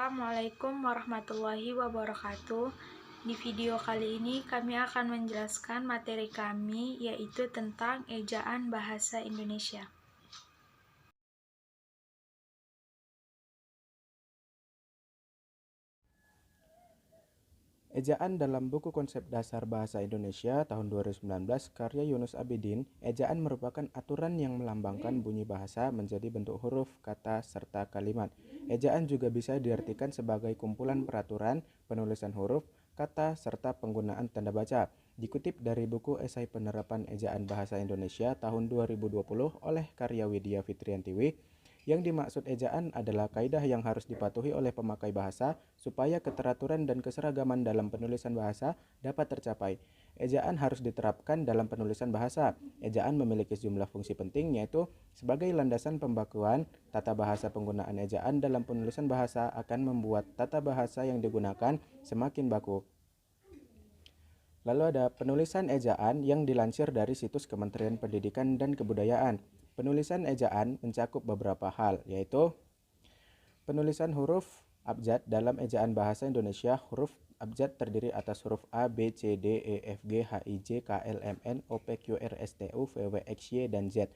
Assalamualaikum warahmatullahi wabarakatuh. Di video kali ini kami akan menjelaskan materi kami, yaitu tentang ejaan bahasa Indonesia. Ejaan dalam buku konsep dasar bahasa Indonesia tahun 2019 karya Yunus Abidin, ejaan merupakan aturan yang melambangkan bunyi bahasa menjadi bentuk huruf, kata, serta kalimat. Ejaan juga bisa diartikan sebagai kumpulan peraturan, penulisan huruf, kata, serta penggunaan tanda baca. Dikutip dari buku Esai Penerapan Ejaan Bahasa Indonesia tahun 2020 oleh karya Widya Fitriantiwi, yang dimaksud ejaan adalah kaidah yang harus dipatuhi oleh pemakai bahasa supaya keteraturan dan keseragaman dalam penulisan bahasa dapat tercapai. Ejaan harus diterapkan dalam penulisan bahasa. Ejaan memiliki sejumlah fungsi penting, yaitu sebagai landasan pembakuan. Tata bahasa penggunaan ejaan dalam penulisan bahasa akan membuat tata bahasa yang digunakan semakin baku. Lalu ada penulisan ejaan yang dilansir dari situs Kementerian Pendidikan dan Kebudayaan. Penulisan ejaan mencakup beberapa hal, yaitu penulisan huruf abjad. Dalam ejaan bahasa Indonesia, huruf abjad terdiri atas huruf A, B, C, D, E, F, G, H, I, J, K, L, M, N, O, P, Q, R, S, T, U, V, W, X, Y, dan Z.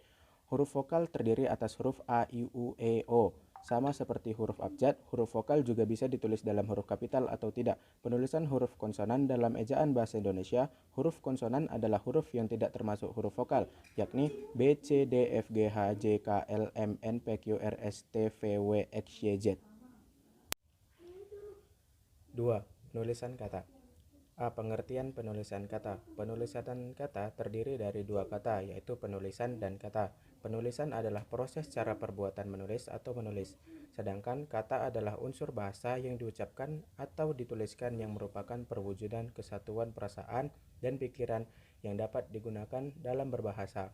Huruf vokal terdiri atas huruf A, I, U, E, O. Sama seperti huruf abjad, huruf vokal juga bisa ditulis dalam huruf kapital atau tidak. Penulisan huruf konsonan dalam ejaan bahasa Indonesia, huruf konsonan adalah huruf yang tidak termasuk huruf vokal, yakni B, C, D, F, G, H, J, K, L, M, N, P, Q, R, S, T, V, W, X, Y, Z. 2. Penulisan kata. A. Pengertian penulisan kata. Penulisan kata terdiri dari dua kata, yaitu penulisan dan kata. Penulisan adalah proses cara perbuatan menulis atau menulis, sedangkan kata adalah unsur bahasa yang diucapkan atau dituliskan yang merupakan perwujudan kesatuan perasaan dan pikiran yang dapat digunakan dalam berbahasa.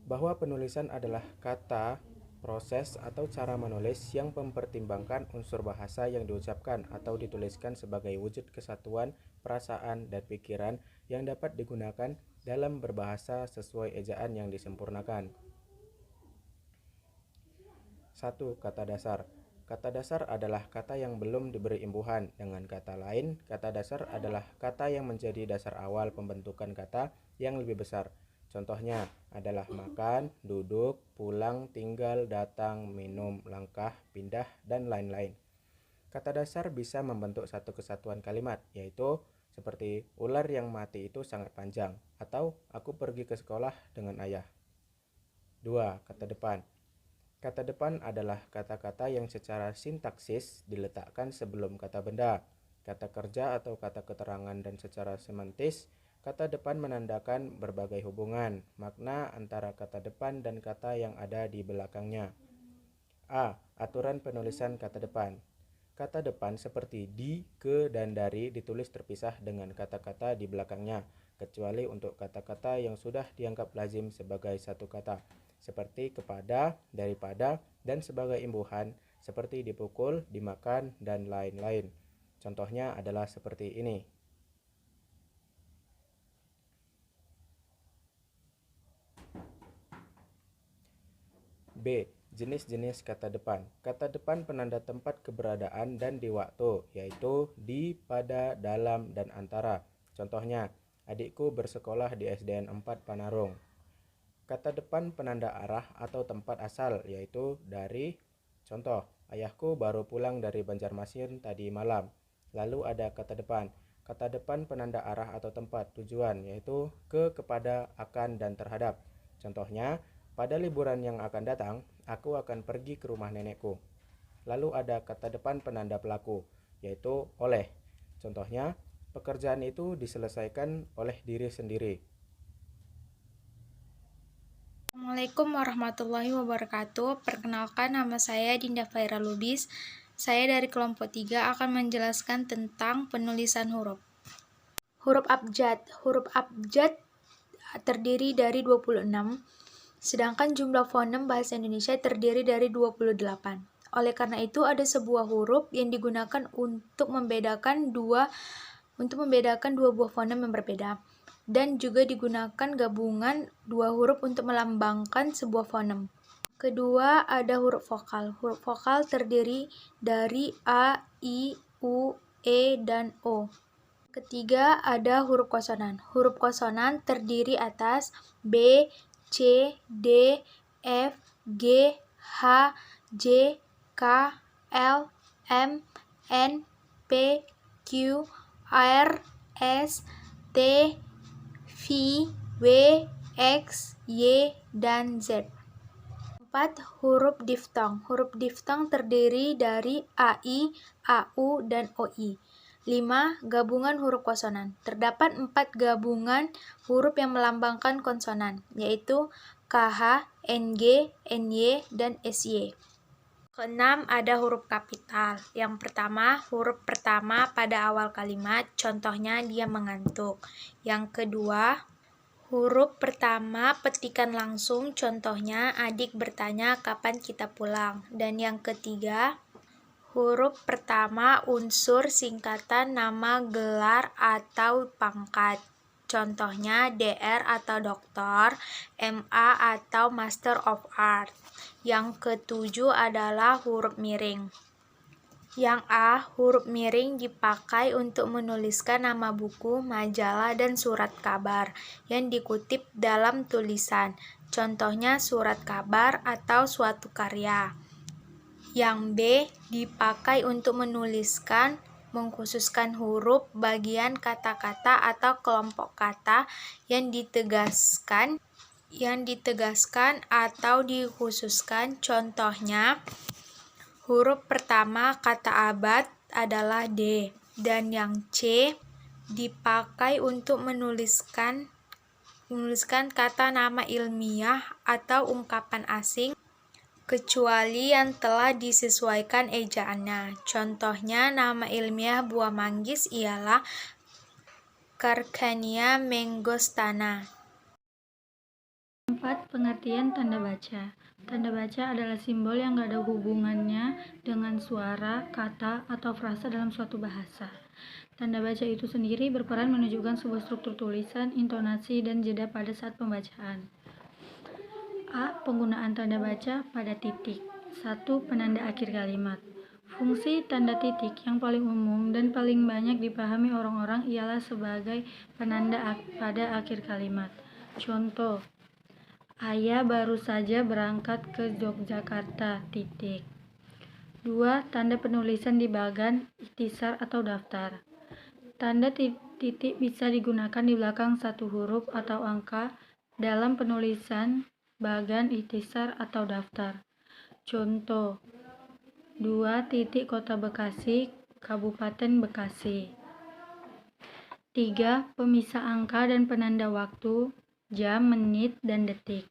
Bahwa penulisan adalah kata, proses atau cara menulis yang mempertimbangkan unsur bahasa yang diucapkan atau dituliskan sebagai wujud kesatuan perasaan dan pikiran yang dapat digunakan dalam berbahasa sesuai ejaan yang disempurnakan. 1. Kata dasar. Kata dasar adalah kata yang belum diberi imbuhan. Dengan kata lain, kata dasar adalah kata yang menjadi dasar awal pembentukan kata yang lebih besar. Contohnya adalah makan, duduk, pulang, tinggal, datang, minum, langkah, pindah, dan lain-lain. Kata dasar bisa membentuk satu kesatuan kalimat, yaitu seperti ular yang mati itu sangat panjang, atau aku pergi ke sekolah dengan ayah. 2. Kata depan. Kata depan adalah kata-kata yang secara sintaksis diletakkan sebelum kata benda, kata kerja atau kata keterangan, dan secara semantis, kata depan menandakan berbagai hubungan, makna antara kata depan dan kata yang ada di belakangnya. A. Aturan penulisan kata depan. Kata depan seperti di, ke, dan dari ditulis terpisah dengan kata-kata di belakangnya, kecuali untuk kata-kata yang sudah dianggap lazim sebagai satu kata, seperti kepada, daripada, dan sebagai imbuhan, seperti dipukul, dimakan, dan lain-lain. Contohnya adalah seperti ini. B. Jenis-jenis kata depan. Kata depan penanda tempat keberadaan dan di waktu, yaitu di, pada, dalam, dan antara. Contohnya, adikku bersekolah di SDN 4 Panarung. Kata depan penanda arah atau tempat asal, yaitu dari. Contoh, ayahku baru pulang dari Banjarmasin tadi malam. Lalu ada kata depan. Kata depan penanda arah atau tempat tujuan, yaitu ke, kepada, akan, dan terhadap. Contohnya, pada liburan yang akan datang, aku akan pergi ke rumah nenekku. Lalu ada kata depan penanda pelaku, yaitu oleh. Contohnya, pekerjaan itu diselesaikan oleh diri sendiri. Assalamualaikum warahmatullahi wabarakatuh. Perkenalkan, nama saya Dinda Faira Lubis. Saya dari kelompok 3 akan menjelaskan tentang penulisan huruf. Huruf abjad. Huruf abjad terdiri dari 26, sedangkan jumlah fonem bahasa Indonesia terdiri dari 28. Oleh karena itu, ada sebuah huruf yang digunakan untuk membedakan dua buah fonem yang berbeda, dan juga digunakan gabungan dua huruf untuk melambangkan sebuah fonem. Kedua, ada huruf vokal. Huruf vokal terdiri dari A, I, U, E, dan O. Ketiga, ada huruf konsonan. Huruf konsonan terdiri atas B, C, D, F, G, H, J, K, L, M, N, P, Q, R, S, T, V, W, X, Y, dan Z. 4. Huruf diftong. Huruf diftong terdiri dari AI, AU, dan OI. 5. Gabungan huruf konsonan. Terdapat 4 gabungan huruf yang melambangkan konsonan, yaitu KH, NG, NY, dan SY. Keenam, ada huruf kapital. Yang pertama, huruf pertama pada awal kalimat, contohnya dia mengantuk. Yang kedua, huruf pertama petikan langsung, contohnya adik bertanya kapan kita pulang. Dan yang ketiga, huruf pertama unsur singkatan nama gelar atau pangkat, contohnya DR atau doktor, MA atau Master of Art. Yang ketujuh adalah huruf miring. Yang A, huruf miring dipakai untuk menuliskan nama buku, majalah, dan surat kabar yang dikutip dalam tulisan, contohnya surat kabar atau suatu karya. Yang B, dipakai untuk menuliskan, mengkhususkan huruf, bagian kata-kata atau kelompok kata yang ditegaskan atau dikhususkan, contohnya huruf pertama kata abad adalah D, dan yang C dipakai untuk menuliskan kata nama ilmiah atau ungkapan asing, kecuali yang telah disesuaikan ejaannya. Contohnya nama ilmiah buah manggis ialah Carcania mangostana. 4. Pengertian tanda baca. Tanda baca adalah simbol yang gak ada hubungannya dengan suara, kata, atau frasa dalam suatu bahasa. Tanda baca itu sendiri berperan menunjukkan sebuah struktur tulisan, intonasi, dan jeda pada saat pembacaan. A. Penggunaan tanda baca pada titik. 1. Penanda akhir kalimat. Fungsi tanda titik yang paling umum dan paling banyak dipahami orang-orang ialah sebagai penanda pada akhir kalimat. Contoh, Ayah baru saja berangkat ke Yogyakarta. Titik. 2. Tanda penulisan di bagan, ikhtisar atau daftar. Tanda titik bisa digunakan di belakang satu huruf atau angka dalam penulisan bagan, ikhtisar atau daftar. Contoh, 2 titik Kota Bekasi, Kabupaten Bekasi. 3. Pemisah angka dan penanda waktu, jam, menit, dan detik.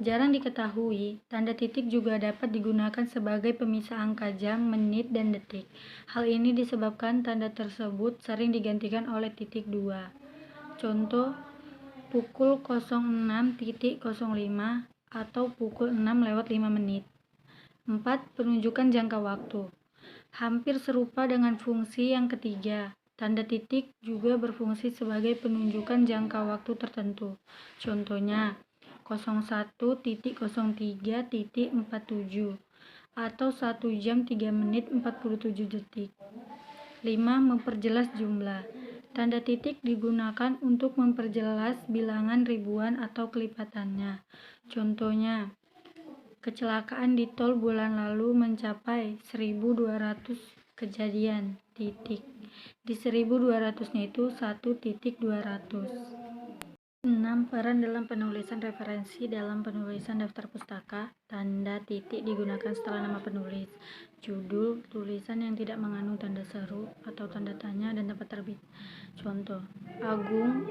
Jarang diketahui, tanda titik juga dapat digunakan sebagai pemisah angka jam, menit, dan detik. Hal ini disebabkan tanda tersebut sering digantikan oleh titik 2. Contoh, pukul 06.05 atau pukul 6:05. 4. Penunjukan jangka waktu. Hampir serupa dengan fungsi yang ketiga. Tanda titik juga berfungsi sebagai penunjukan jangka waktu tertentu. Contohnya, 01.03.47 atau 1 jam 3 menit 47 detik. 5. Memperjelas jumlah. Tanda titik digunakan untuk memperjelas bilangan ribuan atau kelipatannya. Contohnya, kecelakaan di tol bulan lalu mencapai 1.200 kejadian. Titik. Di 1.200-nya itu 1.200. 6. Peran dalam penulisan referensi. Dalam penulisan daftar pustaka, tanda titik digunakan setelah nama penulis, judul, tulisan yang tidak mengandung tanda seru atau tanda tanya, dan tempat terbit. Contoh, Agung,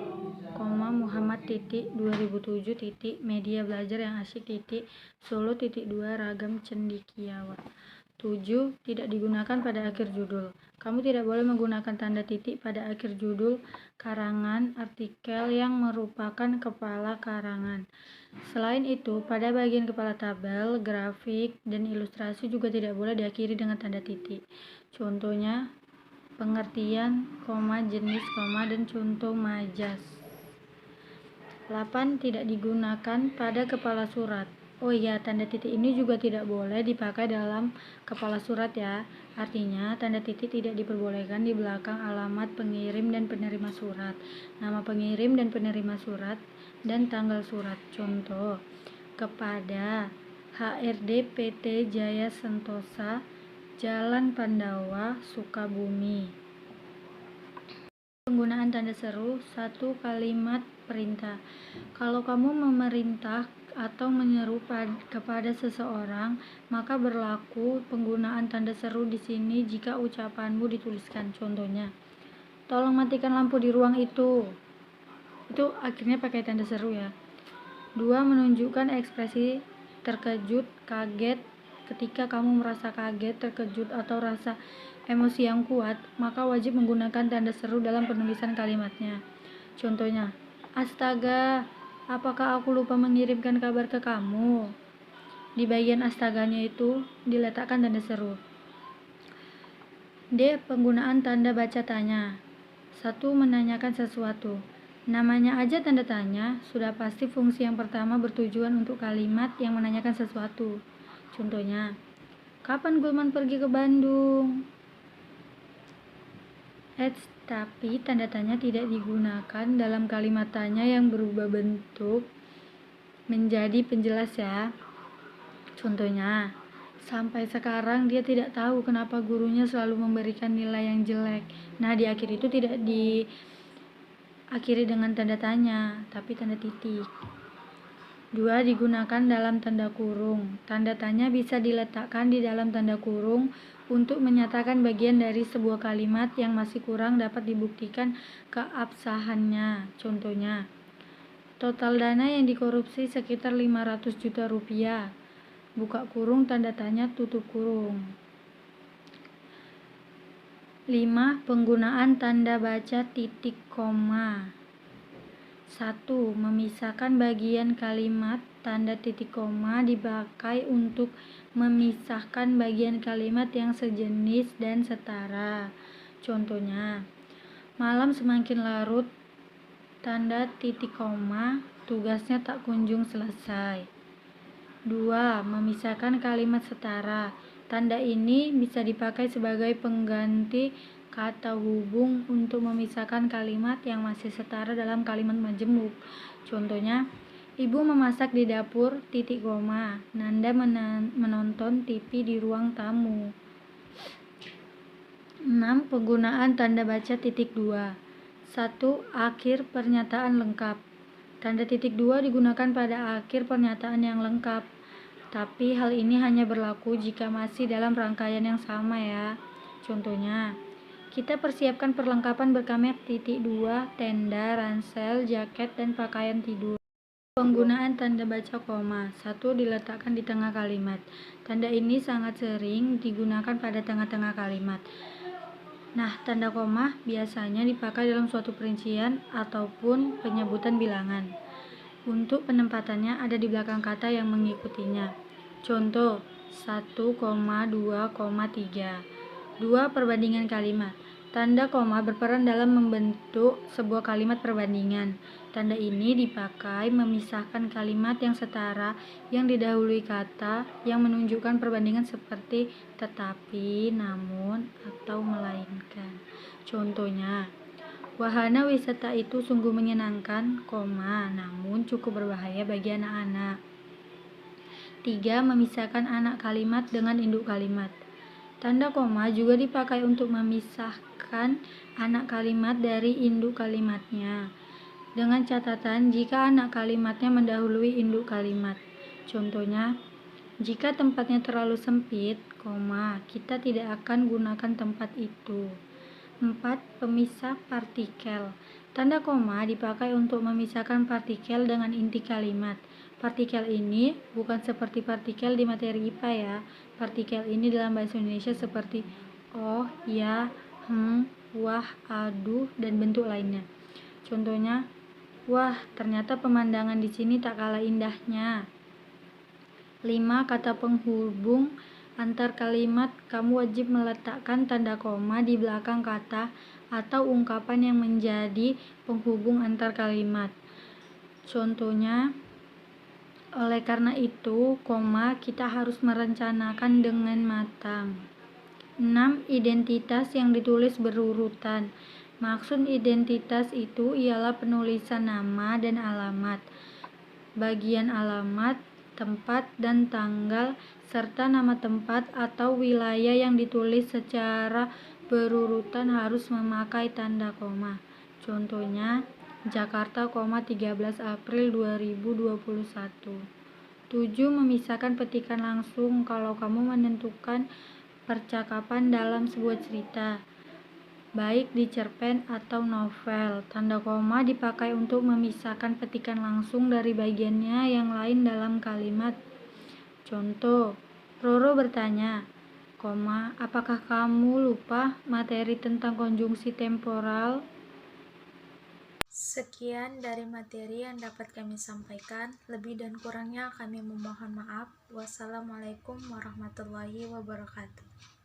Muhammad 2007 media belajar yang asyik Solo 2 ragam cendekiawan. 7. Tidak digunakan pada akhir judul. Kamu tidak boleh menggunakan tanda titik pada akhir judul karangan artikel yang merupakan kepala karangan. Selain itu, pada bagian kepala tabel, grafik, dan ilustrasi juga tidak boleh diakhiri dengan tanda titik. Contohnya, pengertian, jenis, dan contoh majas. 8. Tidak digunakan pada kepala surat. Oh iya, tanda titik ini juga tidak boleh dipakai dalam kepala surat ya. Artinya, tanda titik tidak diperbolehkan di belakang alamat pengirim dan penerima surat, nama pengirim dan penerima surat, dan tanggal surat. Contoh, kepada HRD PT Jaya Sentosa, Jalan Pandawa, Sukabumi. Penggunaan tanda seru, satu kalimat perintah. Kalau kamu memerintah atau menyeru kepada seseorang, maka berlaku penggunaan tanda seru di sini jika ucapanmu dituliskan. Contohnya, tolong matikan lampu di ruang itu. Itu akhirnya pakai tanda seru ya. 2. Menunjukkan ekspresi terkejut, kaget. Ketika kamu merasa kaget, terkejut, atau rasa emosi yang kuat, maka wajib menggunakan tanda seru dalam penulisan kalimatnya. Contohnya, astaga, apakah aku lupa mengirimkan kabar ke kamu? Di bagian astaganya itu diletakkan tanda seru. D. Penggunaan tanda baca tanya. 1. Menanyakan sesuatu. Namanya aja tanda tanya, sudah pasti fungsi yang pertama bertujuan untuk kalimat yang menanyakan sesuatu. Contohnya, kapan Gulman pergi ke Bandung? Tapi tanda tanya tidak digunakan dalam kalimat tanya yang berubah bentuk menjadi penjelas ya. Contohnya, sampai sekarang dia tidak tahu kenapa gurunya selalu memberikan nilai yang jelek. Nah, di akhir itu tidak diakhiri dengan tanda tanya, tapi tanda titik. 2. Digunakan dalam tanda kurung. Tanda tanya bisa diletakkan di dalam tanda kurung untuk menyatakan bagian dari sebuah kalimat yang masih kurang dapat dibuktikan keabsahannya. Contohnya, total dana yang dikorupsi sekitar 500 juta rupiah. Buka kurung, tanda tanya, tutup kurung. 5. Penggunaan tanda baca titik koma. 1. Memisahkan bagian kalimat. Tanda titik koma dipakai untuk memisahkan bagian kalimat yang sejenis dan setara. Contohnya, malam semakin larut, tanda titik koma, tugasnya tak kunjung selesai. 2. Memisahkan kalimat setara. Tanda ini bisa dipakai sebagai pengganti kata hubung untuk memisahkan kalimat yang masih setara dalam kalimat majemuk. Contohnya, ibu memasak di dapur, titik koma, Nanda menonton TV di ruang tamu. 6. Penggunaan tanda baca titik 2. 1. Akhir pernyataan lengkap. Tanda titik 2 digunakan pada akhir pernyataan yang lengkap, tapi hal ini hanya berlaku jika masih dalam rangkaian yang sama ya. Contohnya, kita persiapkan perlengkapan berkamar titik 2, tenda, ransel, jaket, dan pakaian tidur. Penggunaan tanda baca koma. 1. Diletakkan di tengah kalimat. Tanda ini sangat sering digunakan pada tengah-tengah kalimat. Nah, tanda koma biasanya dipakai dalam suatu perincian ataupun penyebutan bilangan. Untuk penempatannya ada di belakang kata yang mengikutinya. Contoh, 1,2,3. 2. Perbandingan kalimat. Tanda koma berperan dalam membentuk sebuah kalimat perbandingan. Tanda ini dipakai memisahkan kalimat yang setara yang didahului kata yang menunjukkan perbandingan seperti tetapi, namun, atau melainkan. Contohnya, wahana wisata itu sungguh menyenangkan, namun cukup berbahaya bagi anak-anak. 3. Memisahkan anak kalimat dengan induk kalimat. Tanda koma juga dipakai untuk memisahkan anak kalimat dari induk kalimatnya, dengan catatan jika anak kalimatnya mendahului induk kalimat. Contohnya, jika tempatnya terlalu sempit, kita tidak akan gunakan tempat itu. 4. Pemisah partikel. Tanda koma dipakai untuk memisahkan partikel dengan inti kalimat. Partikel ini bukan seperti partikel di materi IPA ya. Partikel ini dalam bahasa Indonesia seperti oh, ya, wah, aduh, dan bentuk lainnya. Contohnya, wah, ternyata pemandangan di sini tak kalah indahnya. 5. Kata penghubung antar kalimat. Kamu wajib meletakkan tanda koma di belakang kata atau ungkapan yang menjadi penghubung antar kalimat. Contohnya, Oleh karena itu, kita harus merencanakan dengan matang. 6. Identitas yang ditulis berurutan. Maksud identitas itu ialah penulisan nama dan alamat, bagian alamat, tempat dan tanggal, serta nama tempat atau wilayah yang ditulis secara berurutan harus memakai tanda koma. Contohnya, Jakarta, 13 April 2021. 7. Memisahkan petikan langsung. Kalau kamu menentukan percakapan dalam sebuah cerita, baik di cerpen atau novel, tanda koma dipakai untuk memisahkan petikan langsung dari bagiannya yang lain dalam kalimat. Contoh, Roro bertanya, apakah kamu lupa materi tentang konjungsi temporal? Sekian dari materi yang dapat kami sampaikan. Lebih dan kurangnya kami memohon maaf. Wassalamualaikum warahmatullahi wabarakatuh.